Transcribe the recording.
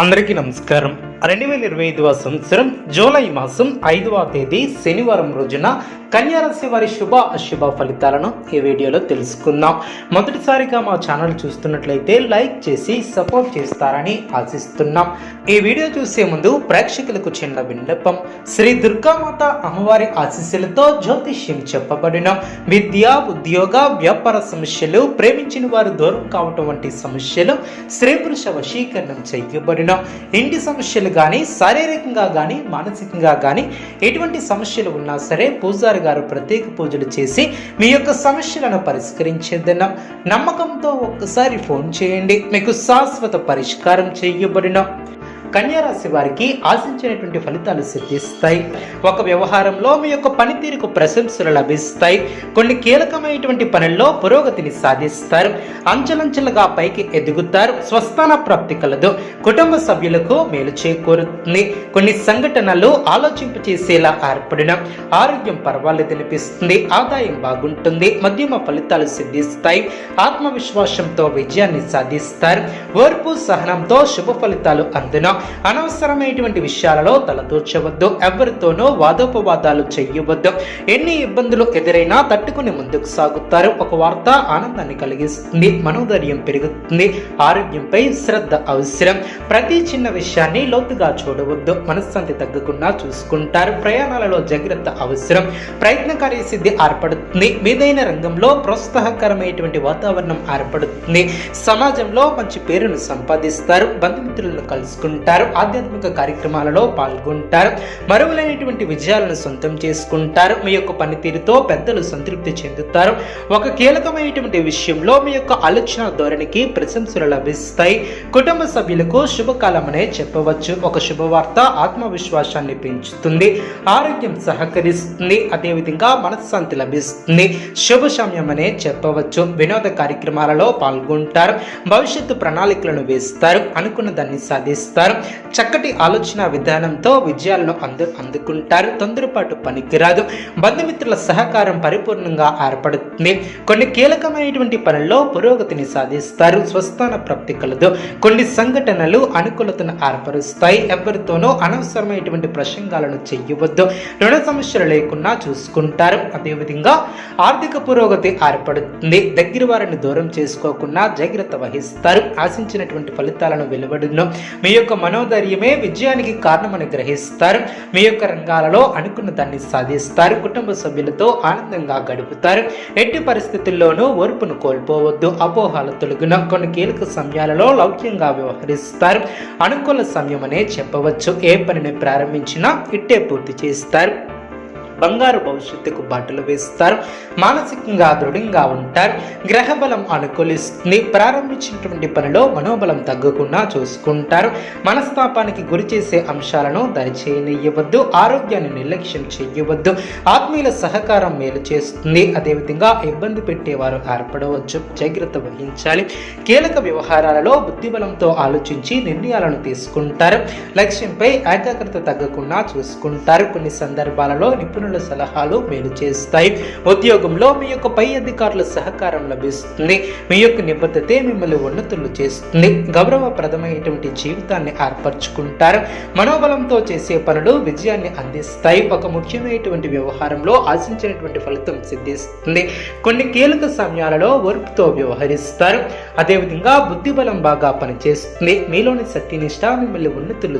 అందరికీ నమస్కారం. 2025వ సంవత్సరం జూలై మాసం 5వ తేదీ శనివారం రోజున కన్యా రాశి వారి శుభ అశుభ ఫలితాలను ఈ వీడియోలో తెలుసుకుందాం. మొదటిసారిగా మా ఛానల్ చూస్తున్నట్లయితే లైక్ చేసి సపోర్ట్ చేస్తారని ఆశిస్తున్నాం. ఈ వీడియో చూసే ముందు ప్రేక్షకులకు చిన్న విన్నపం. శ్రీ దుర్గామాత అమ్మవారి ఆశీస్సులతో జ్యోతిష్యం చెప్పబడిన విద్య, ఉద్యోగ, వ్యాపార సమస్యలు, ప్రేమించిన వారు దూరం కావటం వంటి సమస్యలు, స్త్రీ పురుష వశీకరణం చేయబడిన ఇంటి సమస్యలు కానీ, శారీరకంగా కానీ, మానసికంగా కానీ ఎటువంటి సమస్యలు ఉన్నా సరే పూజారి గారు ప్రత్యేక పూజలు చేసి మీ యొక్క సమస్యలను పరిష్కరించేదన్న నమ్మకంతో ఒక్కసారి ఫోన్ చేయండి. మీకు శాశ్వత పరిష్కారం చేయబడిన కన్యా రాశి వారికి ఆశించినటువంటి ఫలితాలు సిద్ధిస్తాయి. ఒక వ్యవహారంలో మీ యొక్క పనితీరుకు ప్రశంసలు లభిస్తాయి. కొన్ని కీలకమైనటువంటి పనుల్లో పురోగతిని సాధిస్తారు. అంచెలంచెలుగా పైకి ఎదుగుతారు. స్వస్థాన ప్రాప్తి కలదు. కుటుంబ సభ్యులకు మేలు చేకూరుతుంది. కొన్ని సంఘటనలు ఆలోచింపు చేసేలా ఏర్పడిన ఆరోగ్యం పర్వాలేదనిపిస్తుంది. ఆదాయం బాగుంటుంది. మధ్యమ ఫలితాలు సిద్ధిస్తాయి. ఆత్మవిశ్వాసంతో విజయాన్ని సాధిస్తారు. ఓర్పు సహనంతో శుభ ఫలితాలు అందున అనవసరమైనటువంటి విషయాలలో తలదూర్చవద్దు. ఎవరితోనూ వాదోపవాదాలు చేయవద్దు. ఎన్ని ఇబ్బందులు ఎదురైనా తట్టుకుని ముందుకు సాగుతారు. ఒక వార్త ఆనందాన్ని కలిగిస్తుంది. మనోధైర్యం పెరుగుతుంది. ఆరోగ్యంపై శ్రద్ధ అవసరం. ప్రతి చిన్న విషయాన్ని లోతుగా చూడవద్దు. మనశ్శాంతి తగ్గకుండా చూసుకుంటారు. ప్రయాణాలలో జాగ్రత్త అవసరం. ప్రయత్నకార్య సిద్ధి ఏర్పడుతుంది. మీదైన రంగంలో ప్రోత్సాహకరమైనటువంటి వాతావరణం ఏర్పడుతుంది. సమాజంలో మంచి పేరును సంపాదిస్తారు. బంధుమిత్రులను కలుసుకుంటారు. ఆధ్యాత్మిక కార్యక్రమాలలో పాల్గొంటారు. మరువలేనటువంటి విజయాలను సొంతం చేసుకుంటారు. మీ యొక్క పనితీరుతో పెద్దలు సంతృప్తి చెందుతారు. ఒక కీలకమైనటువంటి విషయంలో మీ యొక్క ఆలోచన ధోరణికి ప్రశంసలు లభిస్తాయి. కుటుంబ సభ్యులకు శుభకాలమనే చెప్పవచ్చు. ఒక శుభవార్త ఆత్మవిశ్వాసాన్ని పెంచుతుంది. ఆరోగ్యం సహకరిస్తుంది. అదేవిధంగా మనశ్శాంతి లభిస్తుంది. శుభ సమయం అనే చెప్పవచ్చు. వినోద కార్యక్రమాలలో పాల్గొంటారు. భవిష్యత్తు ప్రణాళికలను వేస్తారు. అనుకున్న దాన్ని సాధిస్తారు. చక్కటి ఆలోచన విధానంతో విజయాలను అందుకుంటారు. తొందరపాటు పనికిరాదు. బంధుమిత్రుల సహకారం పరిపూర్ణంగా ఏర్పడుతుంది. కొన్ని కీలకమైనటువంటి పనుల్లో పురోగతిని సాధిస్తారు. స్వస్థాన ప్రాప్తి కలదు. కొన్ని సంఘటనలు అనుకూలతను ఏర్పరుస్తాయి. ఎవరితోనూ అనవసరమైనటువంటి ప్రసంగాలను చేయవద్దు. రుణ సమస్యలు లేకుండా చూసుకుంటారు. అదేవిధంగా ఆర్థిక పురోగతి ఏర్పడుతుంది. దగ్గర వారిని దూరం చేసుకోకుండా జాగ్రత్త వహిస్తారు. ఆశించినటువంటి ఫలితాలను వెలువడును. మీ యొక్క మనోధైర్యమే విజయానికి కారణమని గ్రహిస్తారు. మీ యొక్క రంగాలలో అనుకున్న దాన్ని సాధిస్తారు. కుటుంబ సభ్యులతో ఆనందంగా గడుపుతారు. ఎట్టి పరిస్థితుల్లోనూ ఓర్పును కోల్పోవద్దు. అపోహాలు తొలగిన కొన్ని కీలక సమయాలలో లౌక్యంగా వ్యవహరిస్తారు. అనుకూల సమయం అనే చెప్పవచ్చు. ఏ పనిని ప్రారంభించినా ఇట్టే పూర్తి చేస్తారు. బంగారు భవిష్యత్తుకు బాటలు వేస్తారు. మానసికంగా దృఢంగా ఉంటారు. గ్రహబలం అనుకూలిస్తుంది. ప్రారంభించినటువంటి పనిలో మనోబలం తగ్గకుండా చూసుకుంటారు. మనస్తాపానికి గురి చేసే అంశాలను దరిచేయనివ్వద్దు. ఆరోగ్యాన్ని నిర్లక్ష్యం చేయవద్దు. ఆత్మీయుల సహకారం మేలు చేస్తుంది. అదేవిధంగా ఇబ్బంది పెట్టేవారు ఏర్పడవచ్చు. జాగ్రత్త వహించాలి. కీలక వ్యవహారాలలో బుద్ధిబలంతో ఆలోచించి నిర్ణయాలను తీసుకుంటారు. లక్ష్యంపై ఏకాగ్రత తగ్గకుండా చూసుకుంటారు. కొన్ని సందర్భాలలో నిపుణుల సలహాలు మేలు చేస్తాయి. ఉద్యోగంలో మీ యొక్క పై అధికారుల సహకారం లభిస్తుంది. మీ యొక్క నిబద్ధతే మిమ్మల్ని ఉన్నతులు చేస్తుంది. గౌరవప్రదమైనటువంటి జీవితాన్ని ఏర్పరచుకుంటారు. మనోబలంతో చేసే పనులు విజయాన్ని అందిస్తాయి. ఒక ముఖ్యమైనటువంటి వ్యవహారంలో ఆశించినటువంటి ఫలితం సిద్ధిస్తుంది. కొన్ని కీలక సమయాలలో ఓర్పుతో వ్యవహరిస్తారు. అదేవిధంగా బుద్ధిబలం బాగా పనిచేస్తుంది. మీలోని శక్తినిష్ట మిమ్మల్ని ఉన్నతులు